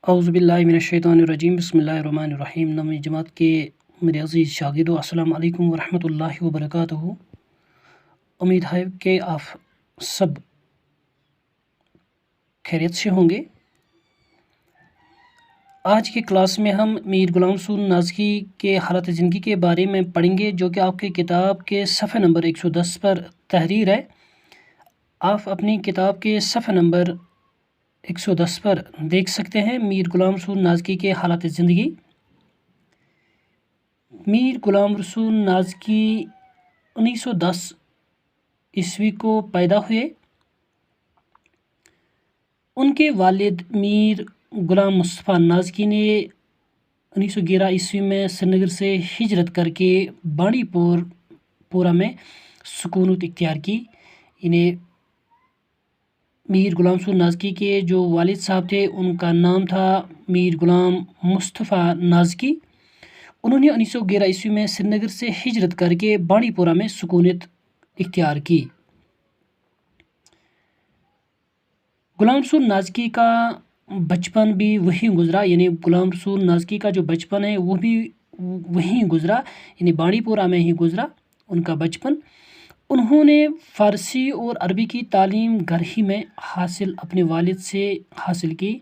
اعوذ باللہ من الشیطان الرجیم بسم اللہ الرحمن الرحیم۔ نویں جماعت کے میرے عزیز شاگردوں، السلام علیکم ورحمۃ اللہ وبرکاتہ۔ امید ہے کہ آپ سب خیریت سے ہوں گے۔ آج کی کلاس میں ہم میر غلام رسول نازکی کے حالت زندگی کے بارے میں پڑھیں گے، جو کہ آپ کی کتاب کے صفحہ نمبر 110 پر تحریر ہے۔ آپ اپنی کتاب کے صفحہ نمبر 110 پر دیکھ سکتے ہیں میر غلام رسول نازکی کے حالات زندگی۔ میر غلام رسول نازکی 1910 عیسوی کو پیدا ہوئے۔ ان کے والد میر غلام مصطفیٰ نازکی نے 1911 عیسوی میں سری نگر سے ہجرت کر کے بانڈی پورہ میں سکونت اختیار کی۔ انہیں میر غلام رسول نازکی کے جو والد صاحب تھے ان کا نام تھا میر غلام مصطفیٰ نازکی۔ انہوں نے 1911 عیسوی میں سری نگر سے ہجرت کر کے بانڈی پورہ میں سکونت اختیار کی۔ غلام رسول نازکی کا بچپن بھی وہیں گزرا، یعنی غلام رسول نازکی کا جو بچپن ہے وہ بھی وہیں گزرا، یعنی بانڈی پورہ میں ہی گزرا ان کا بچپن۔ انہوں نے فارسی اور عربی کی تعلیم گھر ہی میں اپنے والد سے حاصل کی،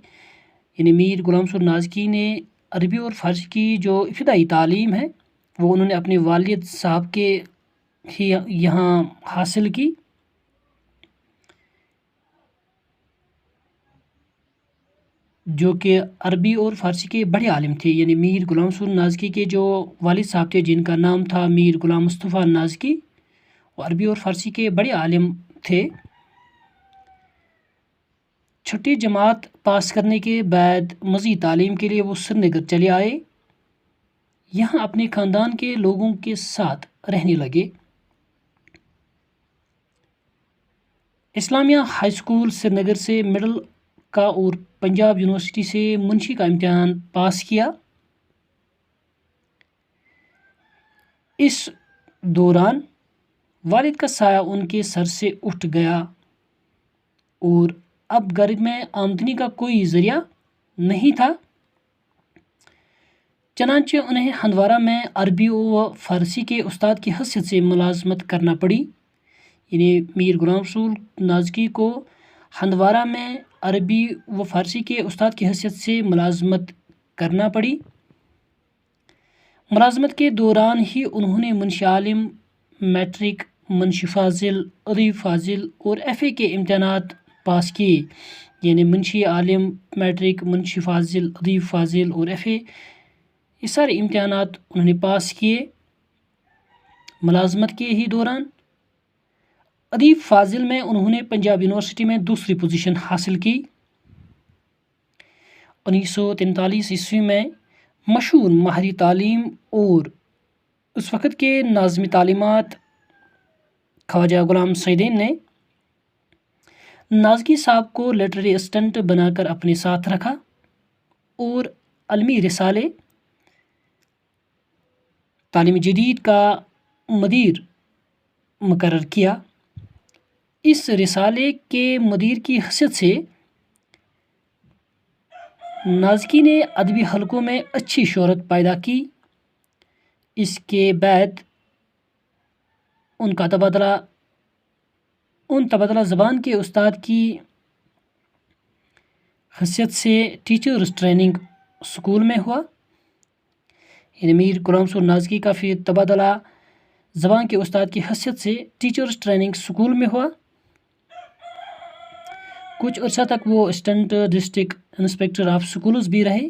یعنی میر غلام رسول نازکی نے عربی اور فارسی کی جو ابتدائی تعلیم ہے وہ انہوں نے اپنے والد صاحب کے ہی یہاں حاصل کی۔ جو کہ عربی اور فارسی کے بڑے عالم تھے، یعنی میر غلام رسول نازکی کے جو والد صاحب تھے جن کا نام تھا میر غلام مصطفیٰ نازکی، وہ عربی اور فارسی کے بڑے عالم تھے۔ چھٹی جماعت پاس کرنے کے بعد مزید تعلیم کے لیے وہ سری نگر چلے آئے، یہاں اپنے خاندان کے لوگوں کے ساتھ رہنے لگے۔ اسلامیہ ہائی اسکول سری نگر سے مڈل کا اور پنجاب یونیورسٹی سے منشی کا امتحان پاس کیا۔ اس دوران والد کا سایہ ان کے سر سے اٹھ گیا اور اب گھر میں آمدنی کا کوئی ذریعہ نہیں تھا، چنانچہ انہیں ہندوارہ میں عربی و فارسی کے استاد کی حیثیت سے ملازمت کرنا پڑی، یعنی میر غلام رسول نازکی کو ہندوارہ میں عربی و فارسی کے استاد کی حیثیت سے ملازمت کرنا پڑی۔ ملازمت کے دوران ہی انہوں نے منشی عالم، میٹرک، منشی فاضل، ادیب فاضل اور ایف اے کے امتحانات پاس کیے، یعنی منشی عالم، میٹرک، منشی فاضل، ادیب فاضل اور ایف اے، یہ سارے امتحانات انہوں نے پاس کیے ملازمت کے ہی دوران۔ ادیب فاضل میں انہوں نے پنجاب یونیورسٹی میں دوسری پوزیشن حاصل کی۔ 1943 عیسوی میں مشہور ماہر تعلیم اور اس وقت کے ناظم تعلیمات خواجہ غلام سعیدین نے نازکی صاحب کو لٹریری اسسٹنٹ بنا کر اپنے ساتھ رکھا اور علمی رسالے تعلیم جدید کا مدیر مقرر کیا۔ اس رسالے کے مدیر کی حیثیت سے نازکی نے ادبی حلقوں میں اچھی شہرت پیدا کی۔ اس کے بعد ان تبادلہ زبان کے استاد کی حیثیت سے ٹیچرز ٹریننگ اسکول میں ہوا، یعنی میر غلام رسول نازکی کا پھر تبادلہ زبان کے استاد کی حیثیت سے ٹیچرز ٹریننگ اسکول میں ہوا۔ کچھ عرصہ تک وہ assistant district inspector of schools بھی رہے۔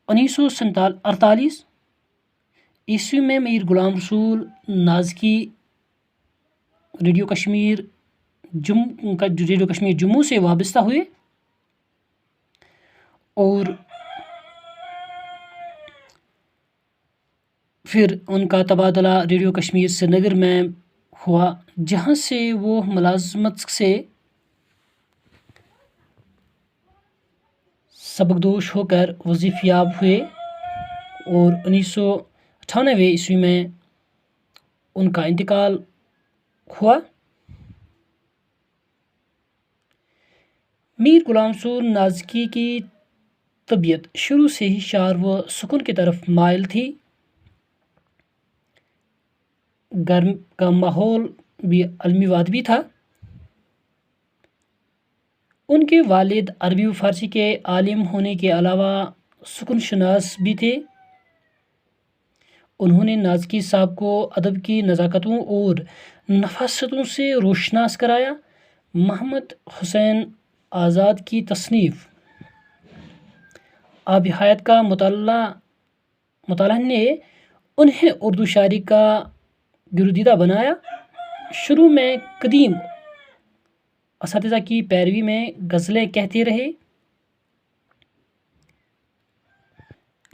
1948 عیسوی میں میر غلام رسول نازکی ریڈیو کشمیر جموں سے وابستہ ہوئے اور پھر ان کا تبادلہ ریڈیو کشمیر سری نگر میں ہوا، جہاں سے وہ ملازمت سے سبکدوش ہو کر وظیفہ یاب ہوئے اور 1998 عیسوی میں ان کا انتقال ہوا۔ میر غلام رسول نازکی کی طبیعت شروع سے ہی شعر و سکون کی طرف مائل تھی. گھر کا ماحول بھی علمی و ادبی تھا. ان کے والد عربی و فارسی کے عالم ہونے کے علاوہ سکون شناس بھی تھے. انہوں نے نازکی صاحب کو ادب کی نزاکتوں اور نفاستوں سے روشناس کرایا. محمد حسین آزاد کی تصنیف آب حیات کا مطالعہ نے انہیں اردو شاعری کا گرویدہ بنایا. شروع میں قدیم اساتذہ کی پیروی میں غزلیں کہتے رہے.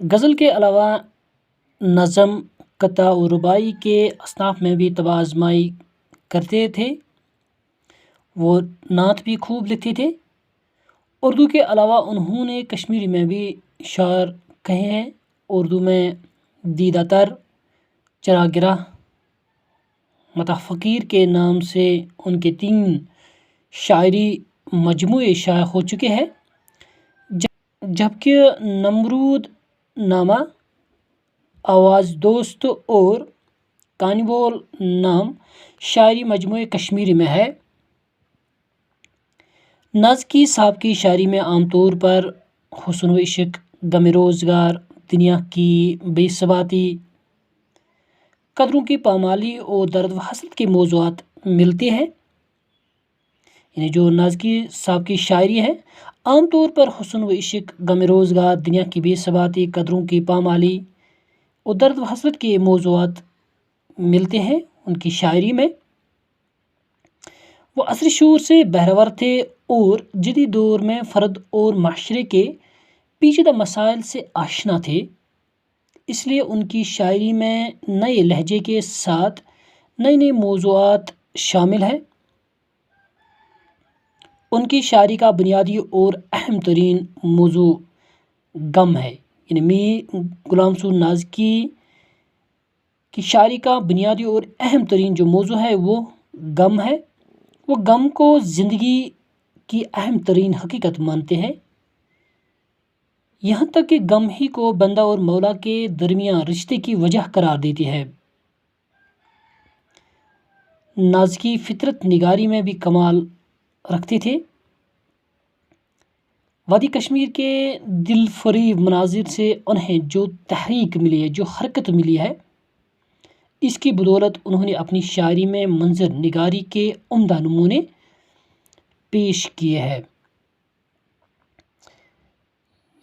غزل کے علاوہ نظم، قطع و رباعی کے اصناف میں بھی طبع آزمائی کرتے تھے. وہ نعت بھی خوب لکھتے تھے. اردو کے علاوہ انہوں نے کشمیری میں بھی شعر کہے ہیں. اردو میں دیدہ تر، چراگاہ، مطلع فقیر کے نام سے ان کے 3 شاعری مجموعے شائع ہو چکے ہیں. جبکہ نمرود نامہ، آواز دوست اور کہانی بول نام شاعری مجموعے کشمیری میں ہے. نازکی صاحب کی شاعری میں عام طور پر حسن و عشق، غم روزگار، دنیا کی بے ثباتی، قدروں کی پامالی اور درد و حسرت کے موضوعات ملتے ہیں. یعنی جو نازکی صاحب کی شاعری ہے عام طور پر حسن و عشق، غم روزگار، دنیا کی بے ثباتی، قدروں کی پامالی اور درد و حسرت کے موضوعات ملتے ہیں ان کی شاعری میں. وہ عصری شعور سے بہرور تھے اور جدید دور میں فرد اور معاشرے کے پیچیدہ مسائل سے آشنا تھے. اس لیے ان کی شاعری میں نئے لہجے کے ساتھ نئے موضوعات شامل ہیں. ان کی شاعری کا بنیادی اور اہم ترین موضوع غم ہے. یعنی میر غلام رسول نازکی کی شاعری کا بنیادی اور اہم ترین جو موضوع ہے وہ غم ہے. وہ غم کو زندگی کی اہم ترین حقیقت مانتے ہیں. یہاں تک کہ غم ہی کو بندہ اور مولا کے درمیان رشتے کی وجہ قرار دیتی ہے. نازکی فطرت نگاری میں بھی کمال رکھتے تھے. وادی کشمیر کے دل فریب مناظر سے انہیں جو تحریک ملی ہے، جو حرکت ملی ہے، اس کی بدولت انہوں نے اپنی شاعری میں منظر نگاری کے عمدہ نمونے پیش کیے ہیں.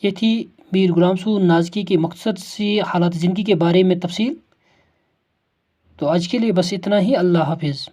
یہ تھی میر غلام رسول نازکی کی مختصر سی حالات زندگی کے بارے میں تفصیل. تو آج کے لیے بس اتنا ہی. اللہ حافظ.